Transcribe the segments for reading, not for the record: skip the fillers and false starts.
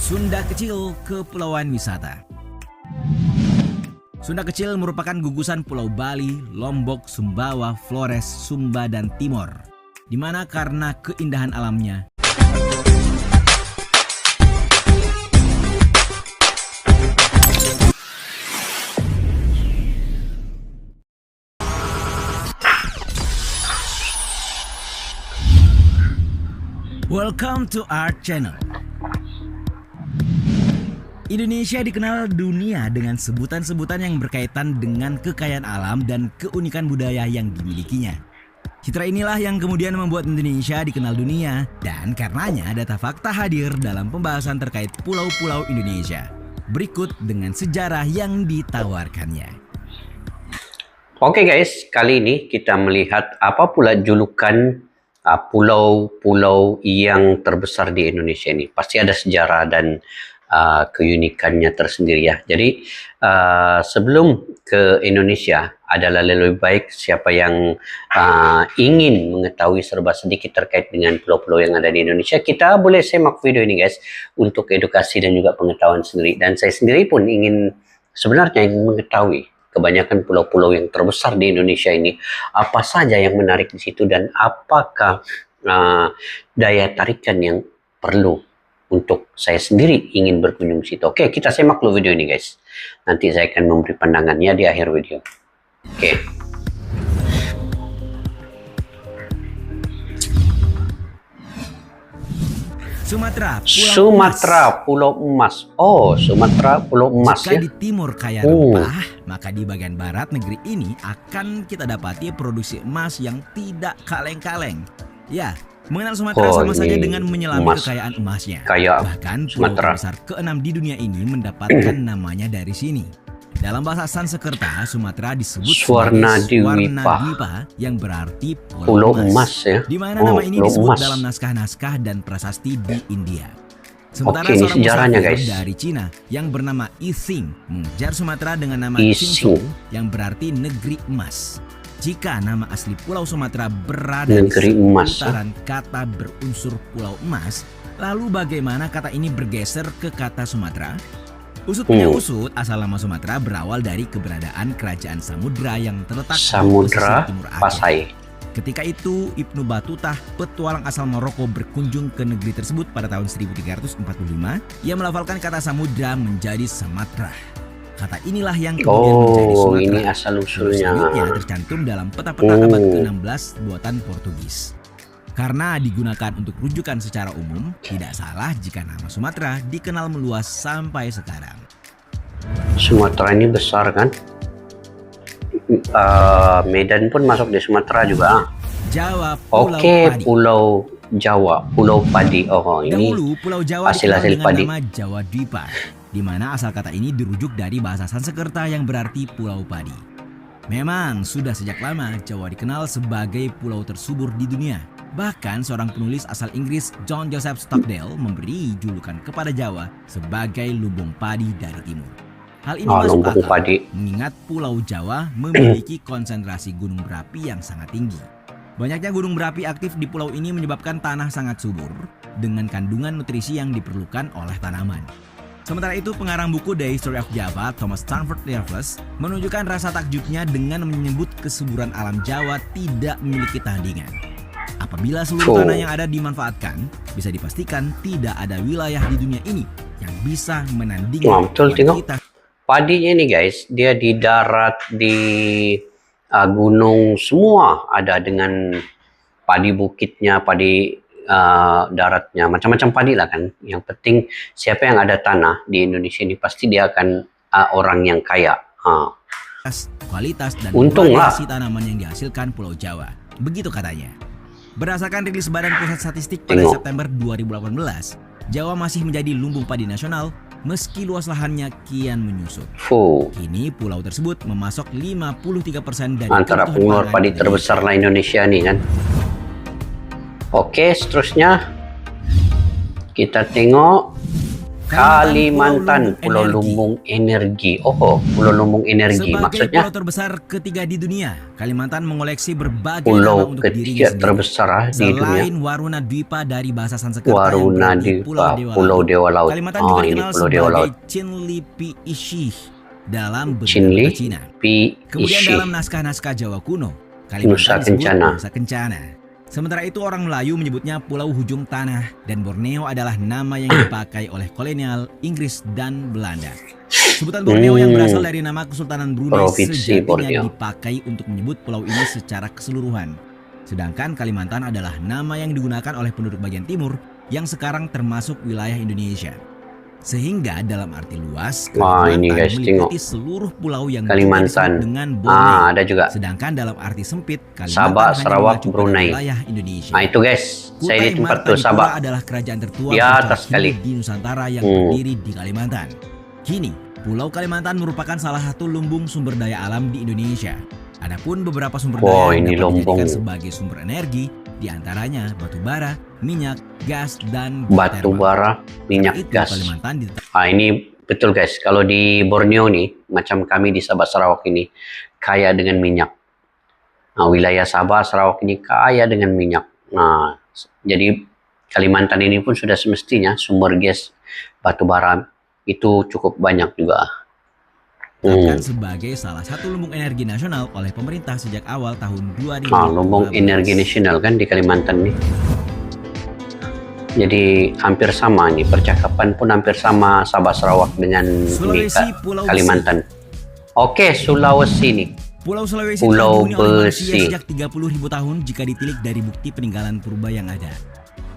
Sunda Kecil, Kepulauan Wisata. Sunda Kecil merupakan gugusan Pulau Bali, Lombok, Sumbawa, Flores, Sumba, dan Timor, di mana karena keindahan alamnya, welcome to our channel. Indonesia dikenal dunia dengan sebutan-sebutan yang berkaitan dengan kekayaan alam dan keunikan budaya yang dimilikinya. Citra inilah yang kemudian membuat Indonesia dikenal dunia, dan karenanya data fakta hadir dalam pembahasan terkait pulau-pulau Indonesia. Berikut dengan sejarah yang ditawarkannya. Oke guys, kali ini kita melihat apa pula julukan pulau-pulau yang terbesar di Indonesia ini. Pasti ada sejarah dan keunikannya tersendiri ya. Jadi sebelum ke Indonesia adalah lebih baik siapa yang ingin mengetahui serba sedikit terkait dengan pulau-pulau yang ada di Indonesia, kita boleh semak video ini guys untuk edukasi dan juga pengetahuan sendiri. Dan saya sendiri pun sebenarnya ingin mengetahui kebanyakan pulau-pulau yang terbesar di Indonesia ini, apa saja yang menarik di situ dan apakah daya tarikan yang perlu untuk saya sendiri ingin berkunjung di situ. Oke, kita simak dulu video ini guys. Nanti saya akan memberi pandangannya di akhir video. Oke. Sumatera, Pulau Emas. Oh, Sumatera, Pulau Emas. Jika ya. di timur kaya rempah, maka di bagian barat negeri ini akan kita dapati produksi emas yang tidak kaleng-kaleng. Ya, mengenal Sumatera sama saja dengan menyelami kekayaan emasnya. Bahkan pulau terbesar ke-6 di dunia ini mendapatkan namanya dari sini. Dalam bahasa Sanskerta, Sumatera disebut Swarnadwipa yang berarti Pulau Emas, ya? di mana nama ini disebut dalam naskah-naskah dan prasasti di India. Sementara seorang musafir dari Cina yang bernama Ising mengejar Sumatera dengan nama Cincong yang berarti negeri emas. Jika nama asli Pulau Sumatera berada di seputaran kata berunsur Pulau Emas, lalu bagaimana kata ini bergeser ke kata Sumatera? Usut punya usut, asal nama Sumatera berawal dari keberadaan kerajaan Samudra yang terletak di pesisir timur Aceh. Ketika itu, Ibnu Batutah, petualang asal Maroko, berkunjung ke negeri tersebut pada tahun 1345. Ia melafalkan kata Samudra menjadi Sumatra. Kata inilah yang kemudian menjadi Sumatera. Ini asal-usulnya. Selanjutnya tercantum dalam peta-peta abad ke-16 buatan Portugis. Karena digunakan untuk rujukan secara umum, tidak salah jika nama Sumatera dikenal meluas sampai sekarang. Sumatera ini besar kan? Medan pun masuk di Sumatera juga. Jawa, Pulau Jawa, Pulau Padi. Oh, ini dahulu Pulau Jawa hasil padi. Nama Jawa Dwipa, di mana asal kata ini dirujuk dari bahasa Sanskerta yang berarti Pulau Padi. Memang sudah sejak lama Jawa dikenal sebagai pulau tersubur di dunia. Bahkan seorang penulis asal Inggris, John Joseph Stockdale, memberi julukan kepada Jawa sebagai lumbung padi dari timur. Hal ini masuk akal mengingat Pulau Jawa memiliki konsentrasi gunung berapi yang sangat tinggi. Banyaknya gunung berapi aktif di pulau ini menyebabkan tanah sangat subur dengan kandungan nutrisi yang diperlukan oleh tanaman. Sementara itu, pengarang buku The History of Java, Thomas Stanford Raffles, menunjukkan rasa takjubnya dengan menyebut kesuburan alam Jawa tidak memiliki tandingan. Apabila seluruh tanah yang ada dimanfaatkan, bisa dipastikan tidak ada wilayah di dunia ini yang bisa menandingi kualitas. Padinya ini guys, dia di darat, di gunung semua ada dengan padi bukitnya, padi daratnya, macam-macam padi lah kan. Yang penting siapa yang ada tanah di Indonesia ini pasti dia akan orang yang kaya. Kualitas dan variasi tanaman yang dihasilkan Pulau Jawa. Begitu katanya. Berdasarkan rilis Badan Pusat Statistik pada September 2018, Jawa masih menjadi lumbung padi nasional meski luas lahannya kian menyusut. Kini pulau tersebut memasok 53% dari antara pengeluar padi terbesar lah Indonesia nih kan. Oke, seterusnya kita tengok Kalimantan, Pulau Lumbung Energi. Oh, Pulau Lumbung Energi. Sebagai Maksudnya pulau terbesar ketiga di dunia, Kalimantan mengoleksi berbagai nama pulau untuk dirinya ketiga sendiri. terbesar di dunia. Selain Waruna Dwipa dari bahasa Sanskerta yang Waruna berarti Dwipa, Pulau Dewa Laut. Kalimantan juga ini dikenal Pulau Dewa sebagai Laut. Chinlipi Ishi dalam Chinli berbahasa Cina. Pi Kemudian Ishi. dalam naskah-naskah Jawa kuno, Nusa Kalimantan disebut Kencana. Nusa Kencana. Sementara itu orang Melayu menyebutnya Pulau Hujung Tanah dan Borneo adalah nama yang dipakai oleh kolonial Inggris dan Belanda. Sebutan Borneo yang berasal dari nama Kesultanan Brunei Provinsi sejatinya Borneo. dipakai untuk menyebut pulau ini secara keseluruhan. Sedangkan Kalimantan adalah nama yang digunakan oleh penduduk bagian timur yang sekarang termasuk wilayah Indonesia. Sehingga dalam arti luas, Wah, ini guys, meliputi seluruh pulau yang Kalimantan. disebut dengan Borneo. Ada juga. Sedangkan dalam arti sempit, Kalimantan Sabah, hanya Sarawak, mengacu pada Brunei. wilayah Indonesia. Nah, itu guys. Saya di tempat tuh Martapura Sabah. adalah kerajaan tertua Di atas tertua kali. di Nusantara yang berdiri di Kalimantan. Kini, Pulau Kalimantan merupakan salah satu lumbung sumber daya alam di Indonesia. Adapun beberapa sumber daya yang ini dapat lumbung. dijadikan sebagai sumber energi, diantaranya batu bara, minyak, gas, dan Batu geotermal. bara, minyak, Itu gas. Kalimantan ditetapkan Ini betul guys. Kalau di Borneo nih, macam kami di Sabah Sarawak ini, kaya dengan minyak. Nah, wilayah Sabah Sarawak ini kaya dengan minyak. Nah, jadi Kalimantan ini pun sudah semestinya sumber gas batu bara itu cukup banyak juga. sebagai salah satu lumbung energi nasional oleh pemerintah sejak awal tahun 2015. Lumbung energi nasional kan di Kalimantan nih. Jadi hampir sama nih, percakapan pun hampir sama Sabah Sarawak dengan Sulawesi, Pulau Kalimantan. Oke, Sulawesi nih. Pulau Sulawesi Pulau telah dihuni oleh manusia Besi. sejak 30.000 tahun jika ditilik dari bukti peninggalan purba yang ada.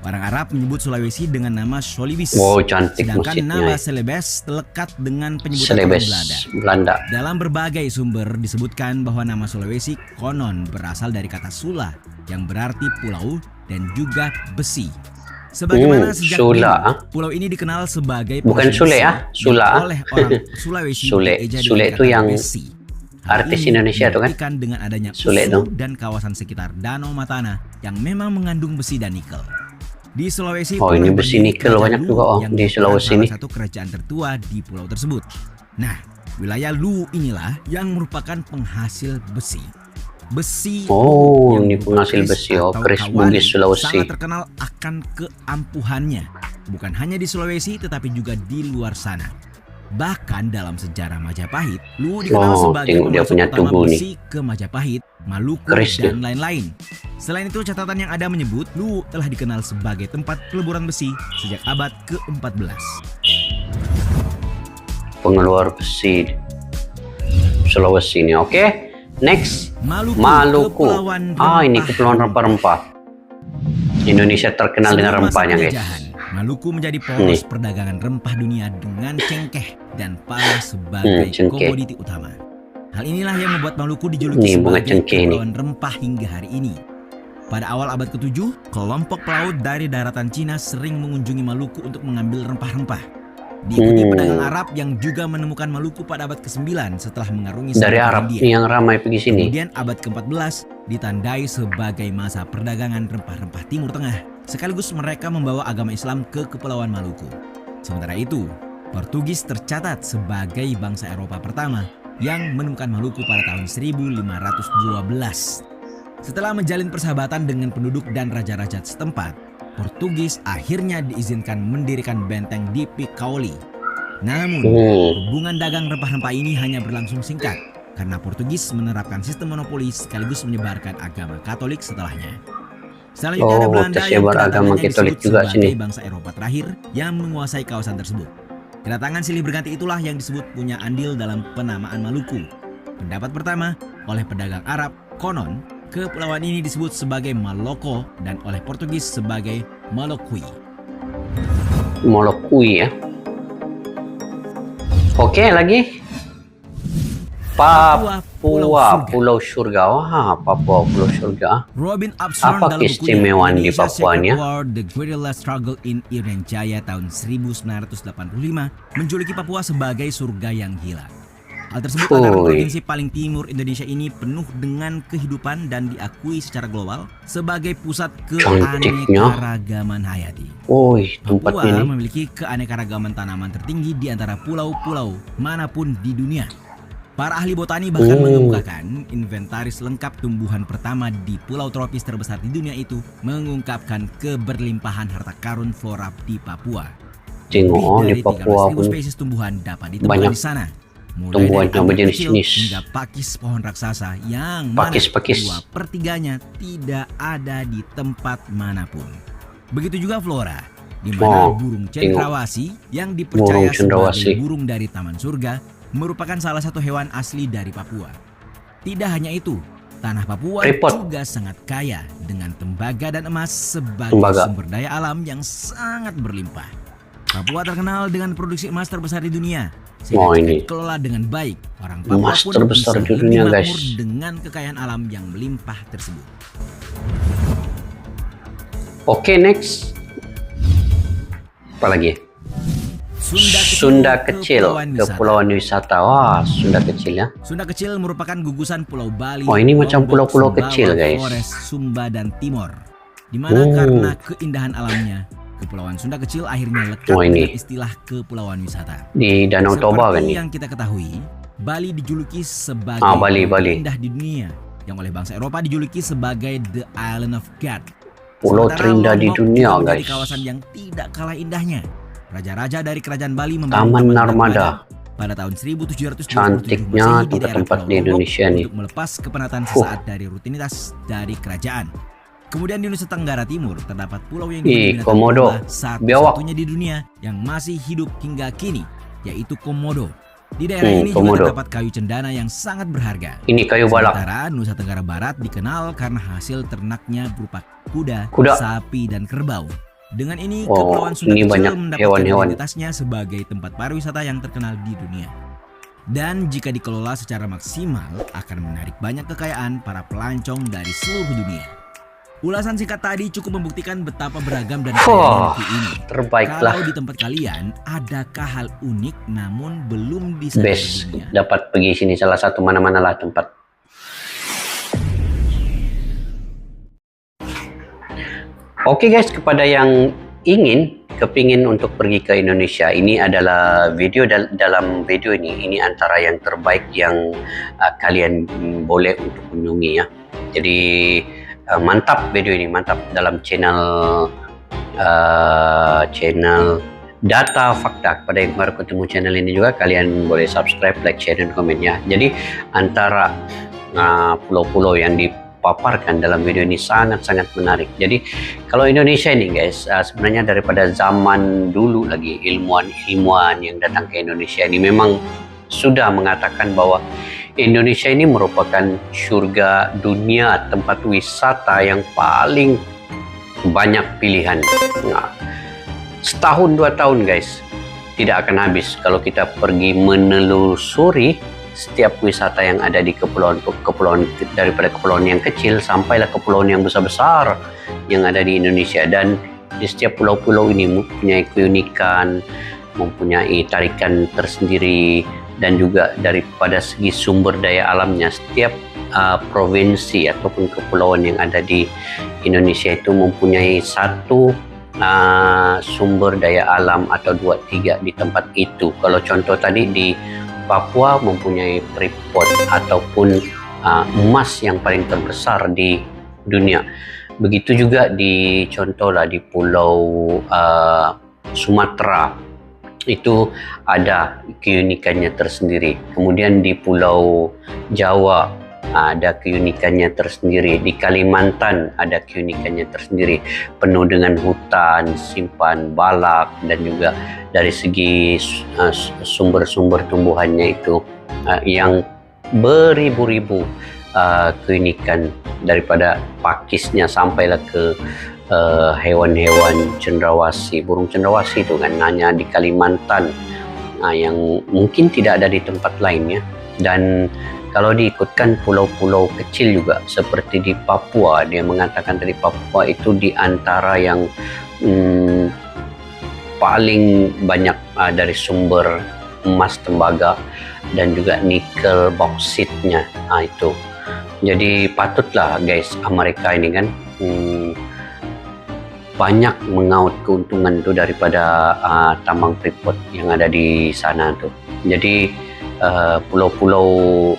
Orang Arab menyebut Sulawesi dengan nama Solibis. Wow, cantik Sedangkan musiknya. nama Celebes lekat dengan penyebutan orang Celebes, Belanda. Belanda. Dalam berbagai sumber disebutkan bahwa nama Sulawesi konon berasal dari kata Sula yang berarti pulau dan juga besi. Sebagaimana sejak Sula, dulu, pulau ini dikenal sebagai bukan pulau Sule besi ya, Sula. yang oleh orang Sulawesi Sule. dieja dengan Sule itu kata yang besi. Hal artis ini Indonesia tuh kan? dibuktikan dengan adanya Sule usul tuh. dan kawasan sekitar Danau Matana yang memang mengandung besi dan nikel. Di Sulawesi, Oh, ini pernah besi berdiri nikel kerajaan banyak Lu juga, oh, yang di merupakan Sulawesi salah ini. satu kerajaan tertua di pulau tersebut. Nah, wilayah Lu inilah yang merupakan penghasil besi. Besi Oh, yang ini berupa penghasil keris besi. Oh, atau keris kawari Bugis Sulawesi. sangat terkenal akan keampuhannya. Bukan hanya di Sulawesi tetapi juga di luar sana. Bahkan dalam sejarah Majapahit, Lu dikenal sebagai tengok dia pemasok punya utama tubuh nih. besi ke Majapahit, Maluku, Keris dan lain-lain. Selain itu, catatan yang ada menyebut Lu telah dikenal sebagai tempat peleburan besi sejak abad ke-14. Pengeluar besi Sulawesi ini. Oke. Next, Maluku. Kepulauan Ini Rempah. kepulauan rempah-rempah. Indonesia terkenal dengan Sebelum masa rempahnya, guys. penjajahan, Maluku menjadi poros perdagangan rempah dunia dengan cengkeh dan pala sebagai cengkeh. komoditi utama. Hal inilah yang membuat Maluku dijuluki Nih, bunga sebagai cengkeh nih. kepulauan rempah hingga hari ini. Pada awal abad ke-7, kelompok pelaut dari daratan Cina sering mengunjungi Maluku untuk mengambil rempah-rempah. Diikuti pedagang Arab yang juga menemukan Maluku pada abad ke-9 setelah mengarungi Dari samudra Arab Hindia. nih yang ramai pergi sini. Kemudian abad ke-14 ditandai sebagai masa perdagangan rempah-rempah Timur Tengah, sekaligus mereka membawa agama Islam ke Kepulauan Maluku. Sementara itu, Portugis tercatat sebagai bangsa Eropa pertama yang menemukan Maluku pada tahun 1512. Setelah menjalin persahabatan dengan penduduk dan raja-raja setempat, Portugis akhirnya diizinkan mendirikan benteng di Picaoli. Namun, hubungan dagang rempah-rempah ini hanya berlangsung singkat karena Portugis menerapkan sistem monopoli sekaligus menyebarkan agama Katolik setelahnya. Selanjutnya ada Belanda yang tersebar agama kedatangannya Katolik disebut juga sebagai sini. bangsa Eropa terakhir yang menguasai kawasan tersebut. Kedatangan silih berganti itulah yang disebut punya andil dalam penamaan Maluku. Pendapat pertama, oleh pedagang Arab, konon kepulauan ini disebut sebagai Maloko dan oleh Portugis sebagai Malokui. Molokui ya. Oke, lagi. Papua, Pulau Surga. Wah, Papua, Pulau Surga. Robin Armstrong Apa dalam keistimewaan bukunya di Indonesia Papuanya? Secret War, The Guerrilla Struggle in Irian Jaya tahun 1985 menjuluki Papua sebagai surga yang hilang. Hal tersebut lantaran provinsi paling timur Indonesia ini penuh dengan kehidupan dan diakui secara global sebagai pusat keanekaragaman hayati. Papua memiliki keanekaragaman tanaman tertinggi di antara pulau-pulau manapun di dunia. Para ahli botani bahkan mengemukakan inventaris lengkap tumbuhan pertama di pulau tropis terbesar di dunia itu mengungkapkan keberlimpahan harta karun flora di Papua. Tengok di Papua 13.000 spesies tumbuhan dapat ditemukan di sana. Mulai dari anggrek kecil hingga pakis pohon raksasa yang mana 2/3-nya tidak ada di tempat manapun. Begitu juga flora, di mana burung cendrawasih yang dipercaya sebagai burung dari Taman Surga merupakan salah satu hewan asli dari Papua. Tidak hanya itu, tanah Papua juga sangat kaya dengan tembaga dan emas sebagai sumber daya alam yang sangat berlimpah. Papua terkenal dengan produksi emas terbesar di dunia. Sehingga jika dikelola dengan baik, orang Papua pun bisa lebih makmur dengan kekayaan alam yang melimpah tersebut. Oke, next. Apa lagi? Sunda Kecil, Kepulauan Wisata. Wah, Sunda Kecil ya. Sunda Kecil merupakan gugusan Pulau Bali. Ini macam pulau-pulau kecil, guys. Flores, Sumba dan Timor. Di mana karena keindahan alamnya, Kepulauan Sunda Kecil akhirnya lekat dengan istilah kepulauan wisata. Di Danau Toba kan? Seperti yang kita ketahui, Bali dijuluki sebagai Bali. indah di dunia, yang oleh bangsa Eropa dijuluki sebagai The Island of God. Pulau terindah di dunia, guys. Di kawasan yang tidak kalah indahnya. Raja-raja dari kerajaan Bali Taman Narmada pada tahun 1777 cantiknya tempat-tempat di Indonesia nih untuk melepas kepenatan sesaat dari rutinitas dari kerajaan. Kemudian di Nusa Tenggara Timur terdapat pulau yang Komodo, satu-satunya di dunia yang masih hidup hingga kini, yaitu Komodo. Di daerah ini juga terdapat kayu cendana yang sangat berharga. Ini kayu balak. Sementara Nusa Tenggara Barat dikenal karena hasil ternaknya berupa kuda, sapi, dan kerbau. Dengan ini, Kepulauan Sunda Kecil mendapatkan identitasnya sebagai tempat pariwisata yang terkenal di dunia. Dan jika dikelola secara maksimal, akan menarik banyak kekayaan para pelancong dari seluruh dunia. Ulasan singkat tadi cukup membuktikan betapa beragam dan kaya ini. Terbaiklah. Kalau di tempat kalian, adakah hal unik namun belum disadari dunia? Dapat pergi sini salah satu mana-mana lah tempat. Oke guys, kepada yang kepingin untuk pergi ke Indonesia, ini adalah video dalam video ini antara yang terbaik yang kalian boleh untuk kunjungi ya. Jadi mantap video ini, mantap dalam channel Data Fakta. Pada yang baru ketemu channel ini juga kalian boleh subscribe, like, share, dan komen ya. Jadi antara pulau-pulau yang dipaparkan dalam video ini sangat-sangat menarik. Jadi kalau Indonesia ini guys, sebenarnya daripada zaman dulu lagi ilmuwan yang datang ke Indonesia ini memang sudah mengatakan bahwa Indonesia ini merupakan surga dunia, tempat wisata yang paling banyak pilihan. Nah, setahun 2 tahun guys, tidak akan habis kalau kita pergi menelusuri setiap wisata yang ada di kepulauan daripada kepulauan yang kecil sampailah kepulauan yang besar-besar yang ada di Indonesia. Dan di setiap pulau-pulau ini mempunyai keunikan, mempunyai tarikan tersendiri, dan juga daripada segi sumber daya alamnya, setiap provinsi ataupun kepulauan yang ada di Indonesia itu mempunyai satu sumber daya alam atau 2-3 di tempat itu. Kalau contoh tadi di Papua mempunyai freeport ataupun emas yang paling terbesar di dunia. Begitu juga di contohlah di Pulau Sumatera itu ada keunikannya tersendiri. Kemudian di Pulau Jawa ada keunikannya tersendiri. Di Kalimantan ada keunikannya tersendiri, penuh dengan hutan, simpan balak, dan juga dari segi sumber-sumber tumbuhannya itu yang beribu-ribu keunikan, daripada pakisnya sampailah ke hewan-hewan cendrawasih, burung cendrawasih itu kan hanya di Kalimantan, yang mungkin tidak ada di tempat lainnya. Dan kalau diikutkan pulau-pulau kecil juga seperti di Papua, dia mengatakan dari Papua itu di antara yang paling banyak dari sumber emas tembaga dan juga nikel bauksit-nya. Itu. Jadi patutlah guys Amerika ini kan banyak mengaut keuntungan itu daripada tambang Freeport yang ada di sana tuh. Jadi pulau-pulau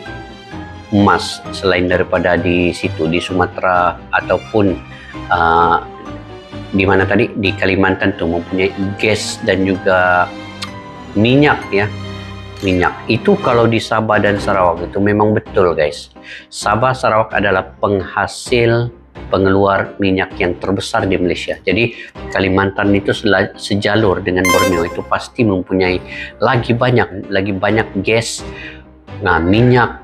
emas selain daripada di situ di Sumatera ataupun di mana tadi di Kalimantan tuh mempunyai gas dan juga minyak ya. Minyak itu kalau di Sabah dan Sarawak itu memang betul guys. Sabah Sarawak adalah penghasil pengeluar minyak yang terbesar di Malaysia. Jadi Kalimantan itu sejalur dengan Borneo itu pasti mempunyai lagi banyak gas, minyak,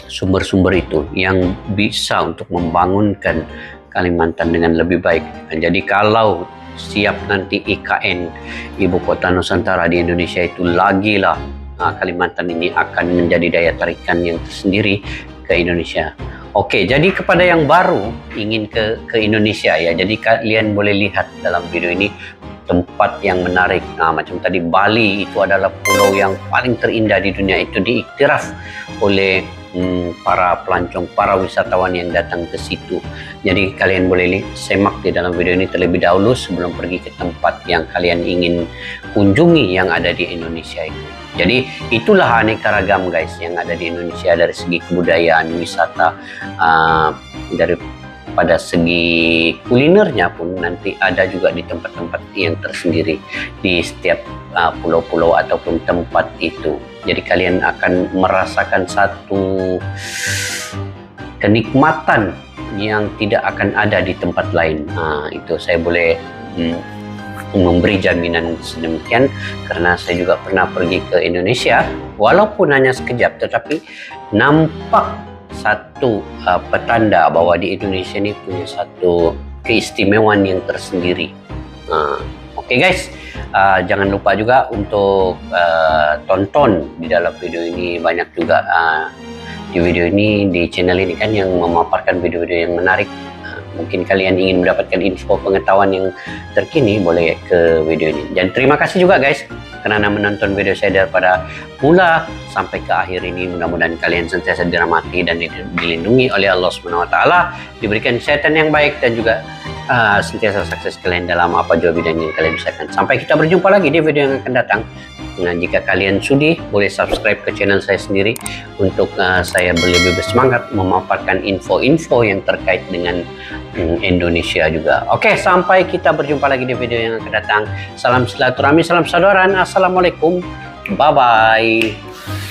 sumber-sumber itu yang bisa untuk membangunkan Kalimantan dengan lebih baik. Jadi kalau siap nanti IKN Ibu Kota Nusantara di Indonesia itu lagilah Kalimantan ini akan menjadi daya tarikan yang tersendiri ke Indonesia. Oke, jadi kepada yang baru ingin ke Indonesia ya, jadi kalian boleh lihat dalam video ini tempat yang menarik. Macam tadi Bali itu adalah pulau yang paling terindah di dunia, itu diiktiraf oleh para pelancong, para wisatawan yang datang ke situ. Jadi kalian boleh semak di dalam video ini terlebih dahulu sebelum pergi ke tempat yang kalian ingin kunjungi yang ada di Indonesia itu. Jadi itulah aneka ragam guys yang ada di Indonesia dari segi kebudayaan, wisata, daripada segi kulinernya pun nanti ada juga di tempat-tempat yang tersendiri di setiap pulau-pulau ataupun tempat itu. Jadi kalian akan merasakan satu kenikmatan yang tidak akan ada di tempat lain. Itu saya boleh memberi jaminan sedemikian karena saya juga pernah pergi ke Indonesia walaupun hanya sekejap, tetapi nampak satu petanda bahwa di Indonesia ini punya satu keistimewaan yang tersendiri. Oke guys, jangan lupa juga untuk tonton di dalam video ini. Banyak juga di video ini, di channel ini kan yang memaparkan video-video yang menarik. Mungkin kalian ingin mendapatkan info pengetahuan yang terkini, boleh ke video ini. Dan terima kasih juga guys karena menonton video saya daripada mula sampai ke akhir ini. Mudah-mudahan kalian sentiasa dirahmati dan dilindungi oleh Allah SWT, diberikan kesehatan yang baik dan juga sentiasa sukses kalian dalam apa jua bidang yang kalian usahakan. Sampai kita berjumpa lagi di video yang akan datang. Nah, jika kalian sudi, boleh subscribe ke channel saya sendiri untuk saya lebih bersemangat memaparkan info-info yang terkait dengan Indonesia juga. Oke, sampai kita berjumpa lagi di video yang akan datang. Salam silaturahmi, salam persaudaraan. Assalamualaikum. Bye-bye.